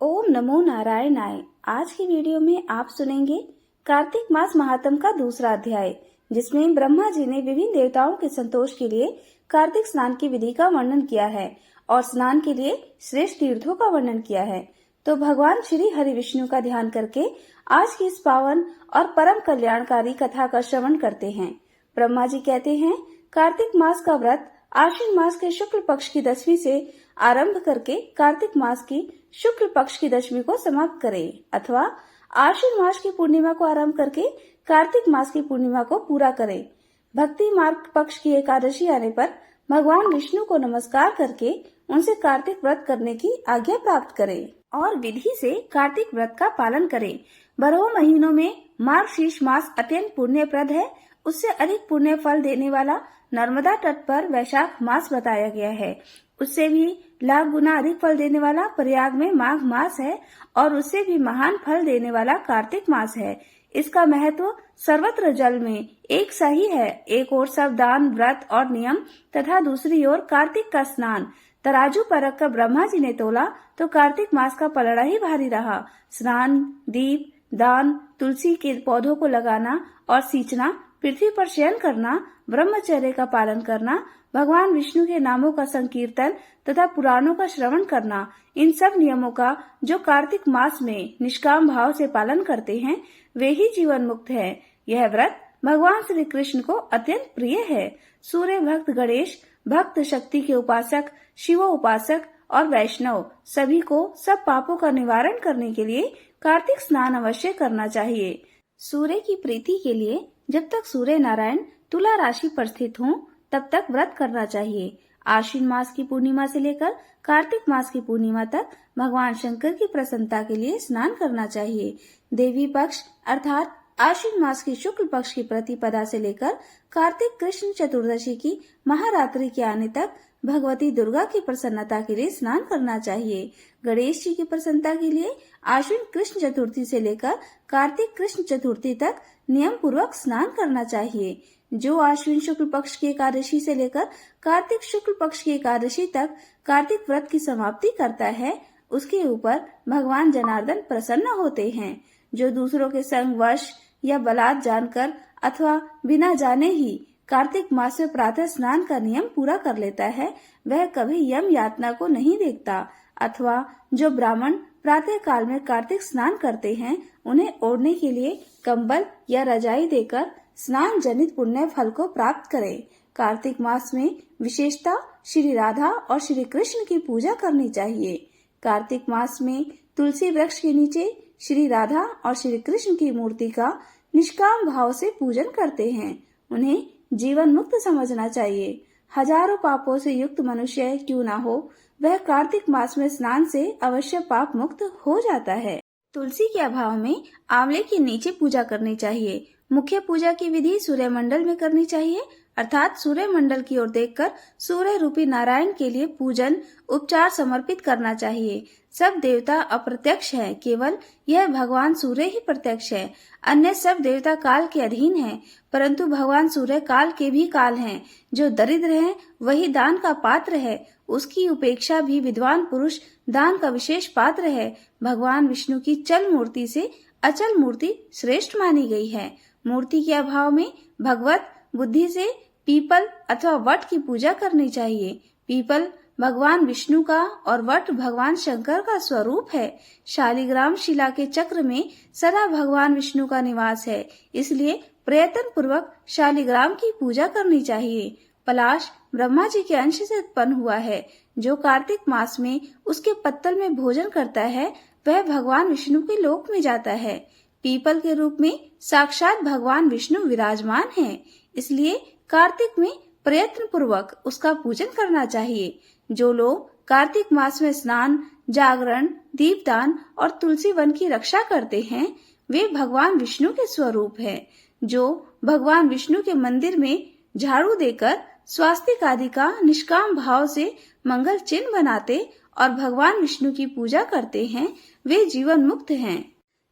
ओम नमो नारायणाय। आज की वीडियो में आप सुनेंगे कार्तिक मास महात्म का दूसरा अध्याय, जिसमें ब्रह्मा जी ने विभिन्न देवताओं के संतोष के लिए कार्तिक स्नान की विधि का वर्णन किया है और स्नान के लिए श्रेष्ठ तीर्थों का वर्णन किया है। तो भगवान श्री हरि विष्णु का ध्यान करके आज की इस पावन और परम कल्याणकारी कथा का श्रवण करते हैं। ब्रह्मा जी कहते हैं, कार्तिक मास का व्रत आश्विन मास के शुक्ल पक्ष की 10वीं से आरंभ करके कार्तिक मास की शुक्ल पक्ष की 10वीं को समाप्त करें, अथवा आश्विन मास की पूर्णिमा को आरंभ करके कार्तिक मास की पूर्णिमा को पूरा करें। भक्ति मार्ग पक्ष की एकादशी आने पर भगवान विष्णु को नमस्कार करके उनसे कार्तिक व्रत करने की आज्ञा प्राप्त करें और विधि से कार्तिक व्रत का पालन करें। 12 महीनों में मार्गशीर्ष मास अत्यंत पुण्यप्रद है। उससे अधिक पुण्य फल देने वाला नर्मदा तट पर वैशाख मास बताया गया है। उससे भी लाख गुना अधिक फल देने वाला प्रयाग में माघ मास है और उससे भी महान फल देने वाला कार्तिक मास है। इसका महत्व सर्वत्र जल में एक सा ही है। एक ओर सब दान, व्रत और नियम तथा दूसरी ओर कार्तिक का स्नान। तराजू पर रखकर ब्रह्मा जी ने तोला तो कार्तिक मास का पलड़ा ही भारी रहा। स्नान, दीप दान, तुलसी के पौधों को लगाना और सींचना, पृथ्वी पर शयन करना, ब्रह्मचर्य का पालन करना, भगवान विष्णु के नामों का संकीर्तन तथा पुराणों का श्रवण करना, इन सब नियमों का जो कार्तिक मास में निष्काम भाव से पालन करते हैं वे ही जीवन मुक्त है। यह व्रत भगवान श्री कृष्ण को अत्यंत प्रिय है। सूर्य भक्त गणेश, भक्त शक्ति के उपासक, शिव उपासक और वैष्णव सभी को सब पापों का निवारण करने के लिए कार्तिक स्नान अवश्य करना चाहिए। सूर्य की प्रीति के लिए जब तक सूर्य नारायण तुला राशि पर स्थित हों तब तक व्रत करना चाहिए। आश्विन मास की पूर्णिमा से लेकर कार्तिक मास की पूर्णिमा तक भगवान शंकर की प्रसन्नता के लिए स्नान करना चाहिए। देवी पक्ष अर्थात आश्विन मास की शुक्ल पक्ष की प्रतिपदा से लेकर कार्तिक कृष्ण चतुर्दशी की महारात्रि के आने तक भगवती दुर्गा की प्रसन्नता के लिए स्नान करना चाहिए। गणेश जी की प्रसन्नता के लिए आश्विन कृष्ण चतुर्थी से लेकर कार्तिक कृष्ण चतुर्थी तक नियम पूर्वक स्नान करना चाहिए। जो आश्विन शुक्ल पक्ष की एकादशी से लेकर कार्तिक शुक्ल पक्ष की एकादशी तक कार्तिक व्रत की समाप्ति करता है उसके ऊपर भगवान जनार्दन प्रसन्न होते हैं। जो दूसरों के संग वश या बलात् जानकर अथवा बिना जाने ही कार्तिक मास में प्रातः स्नान का नियम पूरा कर लेता है वह कभी यम यातना को नहीं देखता। अथवा जो ब्राह्मण प्रातः काल में कार्तिक स्नान करते हैं उन्हें ओढ़ने के लिए कंबल या रजाई देकर स्नान जनित पुण्य फल को प्राप्त करें। कार्तिक मास में विशेषता श्री राधा और श्री कृष्ण की पूजा करनी चाहिए। कार्तिक मास में तुलसी वृक्ष के नीचे श्री राधा और श्री कृष्ण की मूर्ति का निष्काम भाव से पूजन करते हैं। उन्हें जीवन मुक्त समझना चाहिए। हजारों पापों से युक्त मनुष्य क्यों ना हो, वह कार्तिक मास में स्नान से अवश्य पाप मुक्त हो जाता है। तुलसी के अभाव में आंवले के नीचे पूजा करनी चाहिए। मुख्य पूजा की विधि सूर्य मंडल में करनी चाहिए, अर्थात सूर्य मंडल की ओर देखकर सूर्य रूपी नारायण के लिए पूजन उपचार समर्पित करना चाहिए। सब देवता अप्रत्यक्ष हैं, केवल यह भगवान सूर्य ही प्रत्यक्ष है। अन्य सब देवता काल के अधीन हैं, परंतु भगवान सूर्य काल के भी काल हैं। जो दरिद्र है वही दान का पात्र है, उसकी उपेक्षा भी विद्वान पुरुष दान का विशेष पात्र है। भगवान विष्णु की चल मूर्ति से अचल मूर्ति श्रेष्ठ मानी गई है। मूर्ति के अभाव में भगवत बुद्धि से पीपल अथवा वट की पूजा करनी चाहिए। पीपल भगवान विष्णु का और वट भगवान शंकर का स्वरूप है। शालिग्राम शिला के चक्र में सदा भगवान विष्णु का निवास है, इसलिए प्रयत्न पूर्वक शालिग्राम की पूजा करनी चाहिए। पलाश ब्रह्मा जी के अंश से उत्पन्न हुआ है। जो कार्तिक मास में उसके पत्तल में भोजन करता है वह भगवान विष्णु के लोक में जाता है। पीपल के रूप में साक्षात भगवान विष्णु विराजमान हैं, इसलिए कार्तिक में प्रयत्न पूर्वक उसका पूजन करना चाहिए। जो लोग कार्तिक मास में स्नान, जागरण, दीपदान और तुलसी वन की रक्षा करते हैं वे भगवान विष्णु के स्वरूप हैं। जो भगवान विष्णु के मंदिर में झाड़ू देकर स्वास्तिक आदि का निष्काम भाव से मंगल चिन्ह बनाते और भगवान विष्णु की पूजा करते हैं वे जीवन मुक्त हैं।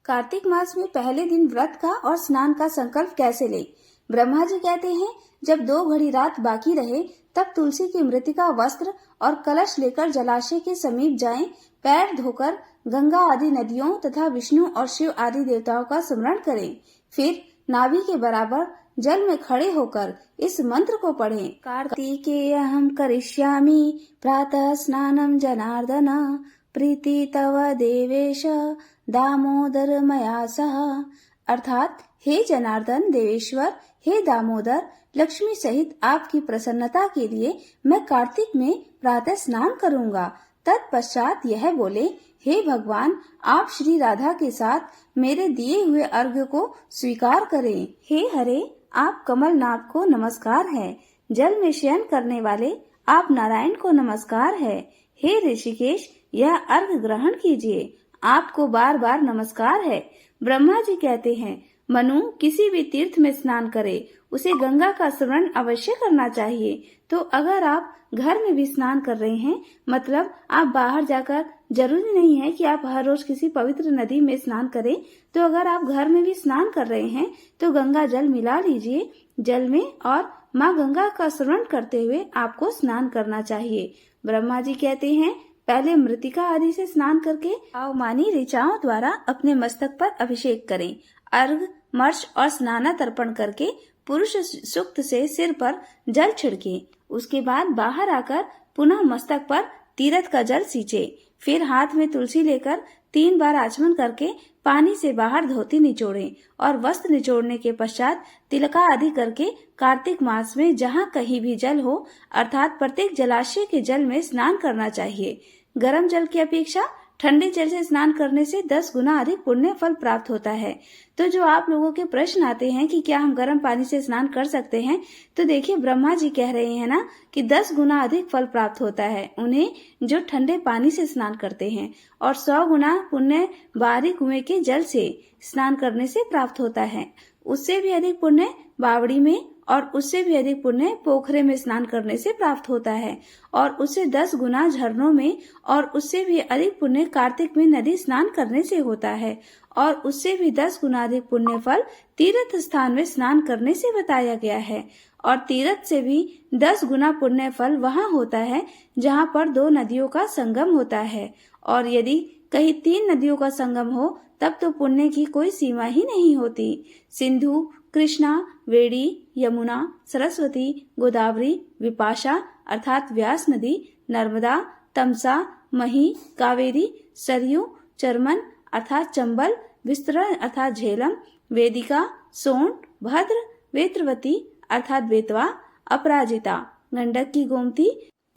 कार्तिक मास में पहले दिन व्रत का और स्नान का संकल्प कैसे ले? ब्रह्मा जी कहते हैं, जब 2 घड़ी रात बाकी रहे तब तुलसी की मृतिका वस्त्र और कलश लेकर जलाशय के समीप जाएं, पैर धोकर गंगा आदि नदियों तथा विष्णु और शिव आदि देवताओं का स्मरण करें। फिर नाभि के बराबर जल में खड़े होकर इस मंत्र को पढ़ें। कार्तिकेयहं करिष्यामि प्रातः स्नानं जनार्दन, प्रीति तव देवेश दामोदर मया सह। अर्थात हे जनार्दन देवेश्वर, हे दामोदर, लक्ष्मी सहित आपकी प्रसन्नता के लिए मैं कार्तिक में प्रातः स्नान करूंगा। तत्पश्चात यह बोले, हे भगवान, आप श्री राधा के साथ मेरे दिए हुए अर्घ्य को स्वीकार करें। हे हरे, आप कमलनाथ को नमस्कार है। जल में शयन करने वाले आप नारायण को नमस्कार है। हे ऋषिकेश, यह अर्घ्य ग्रहण कीजिए, आपको बार बार नमस्कार है। ब्रह्मा जी कहते हैं, मनु किसी भी तीर्थ में स्नान करे, उसे गंगा का स्मरण अवश्य करना चाहिए। तो अगर आप घर में भी स्नान कर रहे हैं, मतलब आप बाहर जाकर, जरूरी नहीं है कि आप हर रोज किसी पवित्र नदी में स्नान करें, तो अगर आप घर में भी स्नान कर रहे हैं तो गंगा जल मिला लीजिए जल में और माँ गंगा का स्मरण करते हुए आपको स्नान करना चाहिए। ब्रह्मा जी कहते हैं, पहले मृतिका आदि से स्नान करके अवमानी ऋचाओं द्वारा अपने मस्तक पर अभिषेक करें। अर्घ, मर्श और स्नाना तर्पण करके पुरुष सूक्त से सिर पर जल छिड़के। उसके बाद बाहर आकर पुनः मस्तक पर तीर्थ का जल सींचे। फिर हाथ में तुलसी लेकर 3 बार आचमन करके पानी से बाहर धोती निचोड़ें और वस्त्र निचोड़ने के पश्चात तिलका आदि करके कार्तिक मास में जहाँ कहीं भी जल हो, अर्थात प्रत्येक जलाशय के जल में स्नान करना चाहिए। गर्म जल की अपेक्षा ठंडे जल से स्नान करने से 10 गुना अधिक पुण्य फल प्राप्त होता है। तो जो आप लोगों के प्रश्न आते हैं कि क्या हम गर्म पानी से स्नान कर सकते हैं, तो देखिए ब्रह्मा जी कह रहे हैं ना कि 10 गुना अधिक फल प्राप्त होता है उन्हें जो ठंडे पानी से स्नान करते हैं, और 100 गुना पुण्य बाहरी कुएं के जल से स्नान करने से प्राप्त होता है। उससे भी अधिक पुण्य बावड़ी में और उससे भी अधिक पुण्य पोखरे में स्नान करने से प्राप्त होता है, और उससे 10 गुना झरनों में, और उससे भी अधिक पुण्य कार्तिक में नदी स्नान करने से होता है, और उससे भी 10 गुना अधिक पुण्य फल तीर्थ स्थान में स्नान करने से बताया गया है। और तीर्थ से भी 10 गुना पुण्य फल वहाँ होता है जहाँ पर 2 नदियों का संगम होता है, और यदि कहीं 3 नदियों का संगम हो तब तो पुण्य की कोई सीमा ही नहीं होती। सिंधु, कृष्णा, वेड़ी, यमुना, सरस्वती, गोदावरी, विपाशा अर्थात व्यास नदी, नर्मदा, तमसा, मही, कावेरी, सरयू, चरमन अर्थात चंबल, विस्तरण अर्थात झेलम, वेदिका, सोंठ, भद्र, वेत्रवती अर्थात बेतवा, अपराजिता, गंडक की गोमती,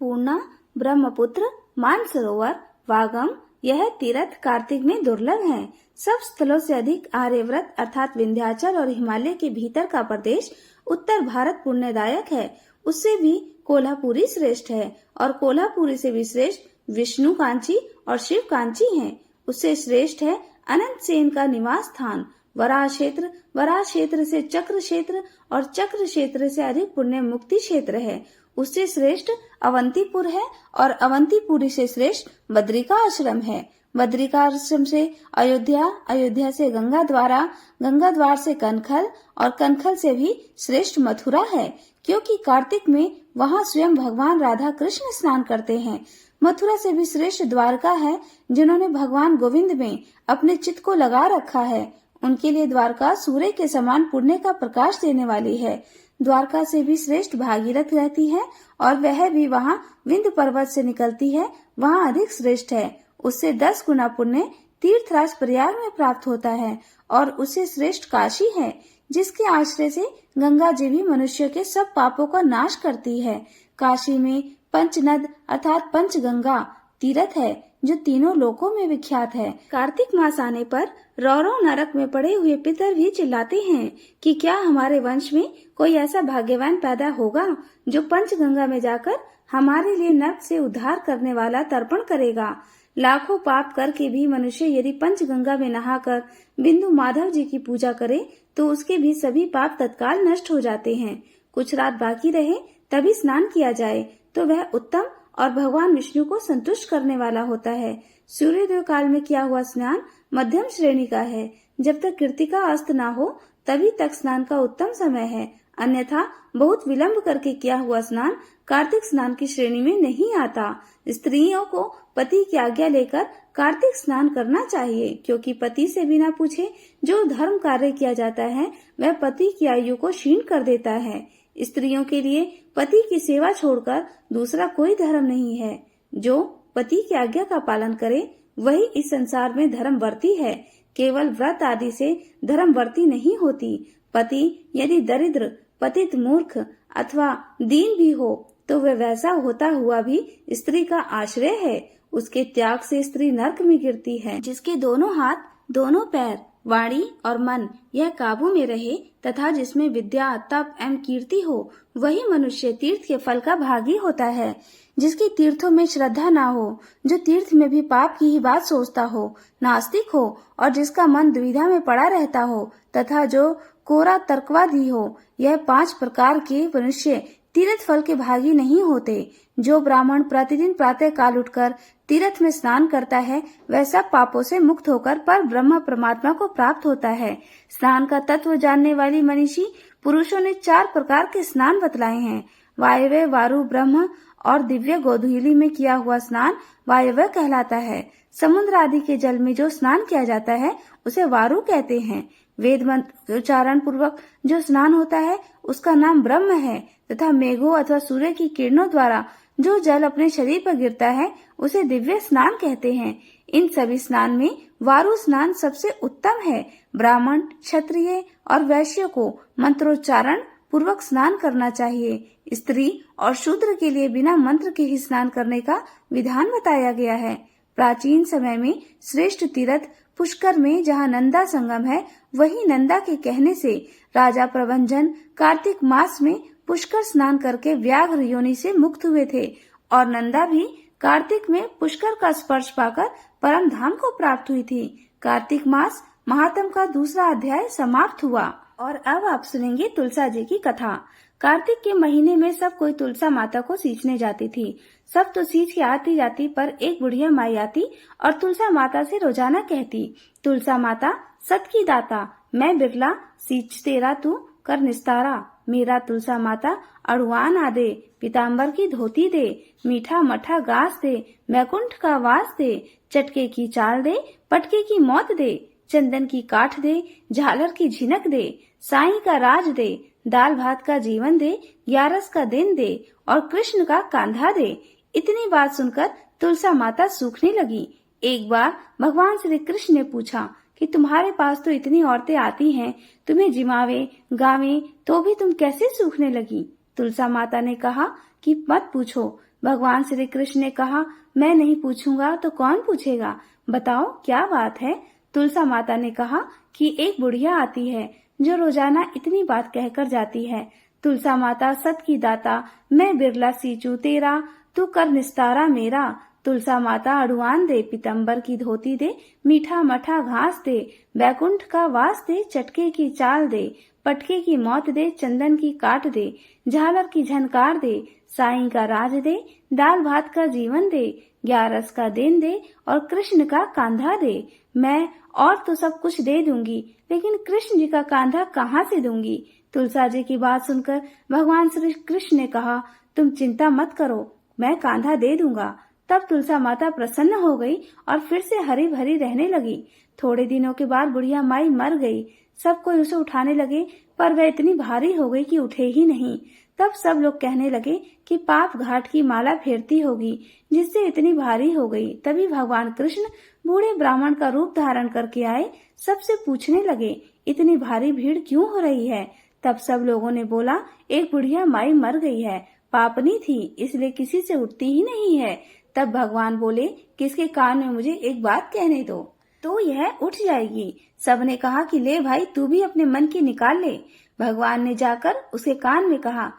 पूर्णा, ब्रह्मपुत्र, मानसरोवर, वागम, यह तीर्थ कार्तिक में दुर्लभ है। सब स्थलों से अधिक आर्यव्रत अर्थात विंध्याचल और हिमालय के भीतर का प्रदेश उत्तर भारत पुण्यदायक है। उससे भी कोल्हापुरी श्रेष्ठ है, और कोल्हापुरी से भी श्रेष्ठ विष्णु कांची और शिव कांची है। उससे श्रेष्ठ है अनंत सेन का निवास स्थान वराह क्षेत्र, वराह क्षेत्र से चक्र क्षेत्र, और चक्र क्षेत्र से अधिक पुण्य मुक्ति क्षेत्र है। उससे श्रेष्ठ अवंतीपुर है, और अवंतीपुरी से श्रेष्ठ बद्रिका आश्रम है। बद्रिका आश्रम से अयोध्या, अयोध्या से गंगा द्वारा, गंगा द्वार से कनखल, और कनखल से भी श्रेष्ठ मथुरा है, क्योंकि कार्तिक में वहाँ स्वयं भगवान राधा कृष्ण स्नान करते हैं। मथुरा से भी श्रेष्ठ द्वारका है, जिन्होंने भगवान गोविंद में अपने चित्त को लगा रखा है। उनके लिए द्वारका सूर्य के समान पुण्य का प्रकाश देने वाली है। द्वारका से भी श्रेष्ठ भागीरथ रहती है, और वह भी वहाँ विंध्य पर्वत से निकलती है, वहाँ अधिक श्रेष्ठ है। उससे 10 गुना पुण्य तीर्थराज प्रयाग में प्राप्त होता है, और उससे श्रेष्ठ काशी है, जिसके आश्रय से गंगा जी भी मनुष्य के सब पापों का नाश करती है। काशी में पंचनद अर्थात पंचगंगा तीर्थ है, जो तीनों लोकों में विख्यात है। कार्तिक मास आने पर रौरव नरक में पड़े हुए पितर भी चिल्लाते हैं कि क्या हमारे वंश में कोई ऐसा भाग्यवान पैदा होगा जो पंचगंगा में जाकर हमारे लिए नरक से उद्धार करने वाला तर्पण करेगा। लाखों पाप करके भी मनुष्य यदि पंचगंगा में नहाकर बिंदु माधव जी की पूजा करे तो उसके भी सभी पाप तत्काल नष्ट हो जाते हैं। कुछ रात बाकी रहे तभी स्नान किया जाए तो वह उत्तम और भगवान विष्णु को संतुष्ट करने वाला होता है। सूर्योदय काल में किया हुआ स्नान मध्यम श्रेणी का है। जब तक कृतिका अस्त ना हो तभी तक स्नान का उत्तम समय है। अन्यथा बहुत विलंब करके किया हुआ स्नान कार्तिक स्नान की श्रेणी में नहीं आता। स्त्रियों को पति की आज्ञा लेकर कार्तिक स्नान करना चाहिए, क्योंकि पति से बिना पूछे जो धर्म कार्य किया जाता है वह पति की आयु को क्षीण कर देता है। स्त्रियों के लिए पति की सेवा छोड़कर दूसरा कोई धर्म नहीं है। जो पति की आज्ञा का पालन करे वही इस संसार में धर्मवर्ती है। केवल व्रत आदि से धर्मवर्ती नहीं होती। पति यदि दरिद्र, पतित, मूर्ख अथवा दीन भी हो तो वह वैसा होता हुआ भी स्त्री का आश्रय है। उसके त्याग से स्त्री नरक में गिरती है। जिसके दोनों हाथ, दोनों पैर, वाणी और मन यह काबू में रहे तथा जिसमें विद्या, तप एवं कीर्ति हो, वही मनुष्य तीर्थ के फल का भागी होता है। जिसकी तीर्थों में श्रद्धा ना हो, जो तीर्थ में भी पाप की ही बात सोचता हो, नास्तिक हो और जिसका मन दुविधा में पड़ा रहता हो तथा जो कोरा तर्कवादी हो, यह 5 प्रकार के मनुष्य तीर्थ फल के भागी नहीं होते। जो ब्राह्मण प्रतिदिन प्रातः काल उठकर तीर्थ में स्नान करता है वह सब पापों से मुक्त होकर पर ब्रह्म परमात्मा को प्राप्त होता है। स्नान का तत्व जानने वाली मनीषी पुरुषों ने 4 प्रकार के स्नान बतलाए हैं। वायव्य, वारु, ब्रह्म और दिव्य गोधूली में किया हुआ स्नान वायव्य कहलाता है। समुद्र आदि के जल में जो स्नान किया जाता है उसे वारु कहते हैं। वेद मंत्र उच्चारण पूर्वक जो स्नान होता है उसका नाम ब्रह्म है तथा मेघों अथवा सूर्य की किरणों द्वारा जो जल अपने शरीर पर गिरता है उसे दिव्य स्नान कहते हैं। इन सभी स्नान में वारु स्नान सबसे उत्तम है। ब्राह्मण, क्षत्रिय और वैश्य को मंत्रोच्चारण पूर्वक स्नान करना चाहिए। स्त्री और शूद्र के लिए बिना मंत्र के ही स्नान करने का विधान बताया गया है। प्राचीन समय में श्रेष्ठ तीर्थ पुष्कर में जहाँ नंदा संगम है, वही नंदा के कहने से राजा प्रभंजन कार्तिक मास में पुष्कर स्नान करके व्याघ्र योनि से मुक्त हुए थे और नंदा भी कार्तिक में पुष्कर का स्पर्श पाकर परम धाम को प्राप्त हुई थी। कार्तिक मास महात्म का दूसरा अध्याय समाप्त हुआ और अब आप सुनेंगे तुलसा जी की कथा। कार्तिक के महीने में सब कोई तुलसा माता को सींचने जाती थी। सब तो सींच के आती जाती, पर एक बुढ़िया माई आती और तुलसा माता से रोजाना कहती, तुलसा माता सत की दाता, मैं बिरला सींच तेरा तू कर निस्तारा। मेरा तुलसा माता अड़ुआन आ दे, पीताम्बर की धोती दे, मीठा मठा घास दे, बैकुंठ का वास दे, चटके की चाल दे, पटके की मौत दे, चंदन की काठ दे, झालर की झिनक दे, साईं का राज दे, दाल भात का जीवन दे, 11 का दिन दे और कृष्ण का कांधा दे। इतनी बात सुनकर तुलसा माता सूखने लगी। एक बार भगवान श्री कृष्ण ने पूछा कि तुम्हारे पास तो इतनी औरतें आती हैं, तुम्हें जिमावे गावे तो भी तुम कैसे सूखने लगी? तुलसा माता ने कहा कि मत पूछो। भगवान श्री कृष्ण ने कहा, मैं नहीं पूछूंगा तो कौन पूछेगा, बताओ क्या बात है? तुलसा माता ने कहा कि एक बुढ़िया आती है जो रोजाना इतनी बात कहकर जाती है, तुलसा माता सत की दाता, मैं बिरला सींचू तेरा, तू कर निस्तारा मेरा। तुलसा माता अड़ुआन दे, पीतम्बर की धोती दे, मीठा मठा घास दे, बैकुंठ का वास दे, चटके की चाल दे, पटके की मौत दे, चंदन की काट दे, झालर की झनकार दे, साईं का राज दे, दाल भात का जीवन दे, 11 का दिन दे और कृष्ण का कांधा दे। मैं और तो सब कुछ दे दूंगी, लेकिन कृष्ण जी का कांधा कहाँ से दूंगी? तुलसा जी की बात सुनकर भगवान श्री कृष्ण ने कहा, तुम चिंता मत करो, मैं कांधा दे दूंगा। तब तुलसा माता प्रसन्न हो गई और फिर से हरी भरी रहने लगी। थोड़े दिनों के बाद बुढ़िया माई मर गई। सब कोई उसे उठाने लगे, पर वह इतनी भारी हो गई कि उठे ही नहीं। तब सब लोग कहने लगे कि पाप घाट की माला फेरती होगी, जिससे इतनी भारी हो गई। तभी भगवान कृष्ण बूढ़े ब्राह्मण का रूप धारण करके आए। सबसे पूछने लगे, इतनी भारी भीड़ क्यों हो रही है? तब सब लोगों ने बोला, एक बुढ़िया माई मर गई है, पापनी थी, इसलिए किसी से उठती ही नहीं है। तब भगवान बोले कि इसके कान में मुझे एक बात कहने दो तो यह उठ जाएगी। सबने कहा कि ले भाई, तू भी अपने मन की निकाल ले। भगवान ने जाकर उसके कान में कहा,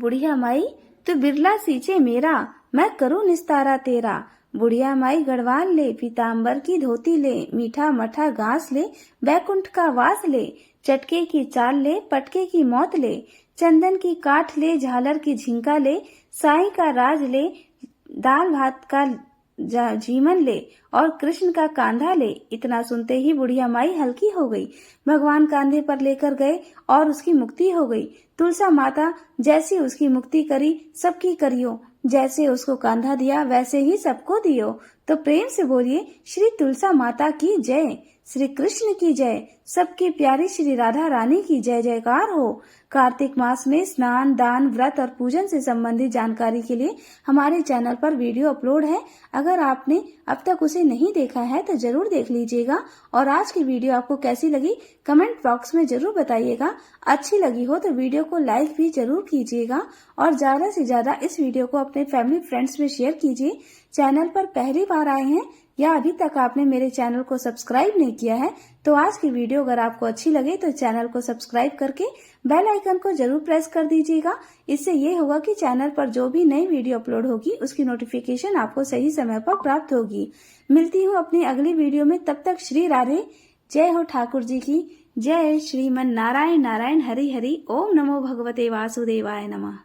बुढ़िया माई तू बिरला सींचे मेरा, मैं करूँ निस्तारा तेरा। बुढ़िया माई गढ़वाल ले, पीताम्बर की धोती ले, मीठा मठा घास ले, बैकुंठ का वास ले, चटके की चाल ले, पटके की मौत ले, चंदन की काठ ले, झालर की झिंका ले, साईं का राज ले, दाल भात का जीवन ले और कृष्ण का कांधा ले। इतना सुनते ही बुढ़िया माई हल्की हो गई। भगवान कांधे पर लेकर गए और उसकी मुक्ति हो गई। तुलसा माता जैसी उसकी मुक्ति करी सबकी करियो, जैसे उसको कांधा दिया वैसे ही सबको दियो। तो प्रेम से बोलिए श्री तुलसा माता की जय, श्री कृष्ण की जय, सबकी प्यारी श्री राधा रानी की जय जयकार हो। कार्तिक मास में स्नान, दान, व्रत और पूजन से संबंधित जानकारी के लिए हमारे चैनल पर वीडियो अपलोड है। अगर आपने अब तक उसे नहीं देखा है तो जरूर देख लीजिएगा। और आज की वीडियो आपको कैसी लगी कमेंट बॉक्स में जरूर बताइएगा। अच्छी लगी हो तो वीडियो को लाइक भी जरूर कीजिएगा और ज्यादा से ज्यादा इस वीडियो को अपने फैमिली फ्रेंड्स में शेयर कीजिए। चैनल पर पहली बार आए हैं या अभी तक आपने मेरे चैनल को सब्सक्राइब नहीं किया है तो आज की वीडियो अगर आपको अच्छी लगे तो चैनल को सब्सक्राइब करके बेल आइकन को जरूर प्रेस कर दीजिएगा। इससे ये होगा कि चैनल पर जो भी नई वीडियो अपलोड होगी उसकी नोटिफिकेशन आपको सही समय पर प्राप्त होगी। मिलती हूँ अपनी अगली वीडियो में, तब तक श्री राधे। जय हो ठाकुर जी की जय। श्रीमन नारायण नारायण हरि हरि। ओम नमो भगवते वासुदेवाय नमः।